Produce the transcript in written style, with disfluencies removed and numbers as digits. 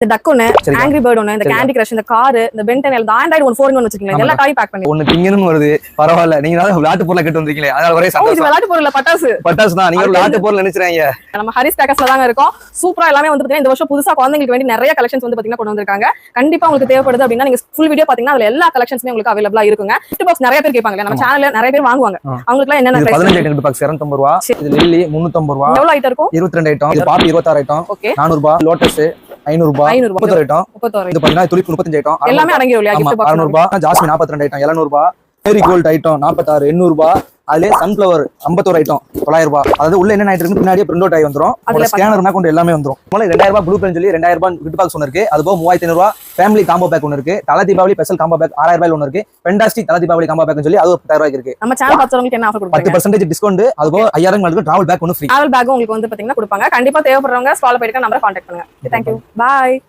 இந்த டக் ஒன்னு, angry bird ஒன்னு, இந்த கேண்டி கிரஷ், இந்த கார், இந்த பென்டன், இந்த ஆண்ட்ராய்டு ஒன் 4 வச்சிருக்கீங்க. எல்லா டாய் பேக் பண்ணி. ஒன்னு திங்கணும் வருது. பரவாயில்ல. நீங்க விளையாட்டு பொருளை கேட்டு வந்திருக்கீங்களே. அதனால ஒரே சந்தோஷம். இது விளையாட்டு பொருள் பட்டாசு. பட்டாசு தான். நீங்க விளையாட்டு பொருள் நினைச்சறீங்க. நம்ம ஹரிஸ் பேக்கர்ஸ்ல தாங்க இருக்கோம். சூப்பரா எல்லாமே வந்து பாத்தீங்கன்னா இந்த வருஷம் புதுசா குழந்தைகளுக்கு வேண்டி நிறைய கலெக்ஷன்ஸ் வந்து பாத்தீங்கன்னா கொண்டு வந்திருக்காங்க. கண்டிப்பா உங்களுக்கு தேவைப்படுது அப்படின்னா நீங்க ஃபுல் வீடியோ பாத்தீங்கன்னா அதுல எல்லா கலெக்ஷன்ஸ்மே உங்களுக்கு அவைலபிளா இருக்குங்க. கிஃப்ட் பாக்ஸ் நிறைய பேர் கேட்பாங்க. நம்ம சேனல்ல நிறைய பேர் வாங்குவாங்க. அவங்களுக்கு எல்லாம் என்னென்ன 15 ஐட்டம் கிஃப்ட் பாக்ஸ் 250 ரூபாய். இது லில்லி 350 ரூபாய். எவ்வளவு ஐட்டம் இருக்கும்? 22 ஐட்டம். இது பாப்பி 26 ஐட்டம். 400 ரூபாய். லோட்டஸ் 500 ரூபாய். 31 ஐட்டம். இது பாத்தீங்கன்னா துளிப்பு 35 ஐட்டம். எல்லாமே அடங்கிரும் இல்லையா கிஃப்ட் பாக்ஸ்? 600 ரூபாய். ஜாஸ்மின் 42 ஐட்டம் 700 ரூபாய். மேரி கோல்ட் ஐட்டம் 46 800 ரூபாய். அதுல சன்ஃபிளவர் 51 ஐட்டம் 900 ரூபாய். அதாவது உள்ள என்ன ஐட்டம் இருக்கு பின்னாடியே பிரிண்ட் அவுட் ஆகி வந்துரும். அதுல ஸ்கேனர் மேக் கொண்டு எல்லாமே வந்துரும். முதல்ல 2000 ரூபாய் ப்ளூ பென் சொல்லி 2000 ரூபாய் கிஃப்ட் பாக்ஸ் ஒன்னு இருக்கு. அது போக 3500 ரூபாய் ஃபேமிலி காம்போ பேக் ஒன்னு இருக்கு. தல தீபாவளி ஸ்பெஷல் காம்போ பேக் 6000 ரூபாய் ஒன்னு இருக்கு. ஃபென்டாஸ்டிக் தல தீபாவளி காம்போ பேக் சொல்லி அது 10000 ரூபாய்க்கு இருக்கு. நம்ம சேனல் பார்த்தவங்களுக்கு என்ன ஆஃபர் கொடுப்பாங்க? 10% டிஸ்கவுண்ட். அது போக 5000 உங்களுக்கு டிராவல் பேக் ஒன்னு ஃப்ரீ. டிராவல் பேக் உங்களுக்கு வந்து பாத்தீங்கன்னா கொடுப்பாங்க. கண்டிப்பா தேவைப்படுறவங்க ஸ்காலர் போய்ட்டு நம்பரை கான்டாக்ட் பண்ணுங்க. Thank you. Bye.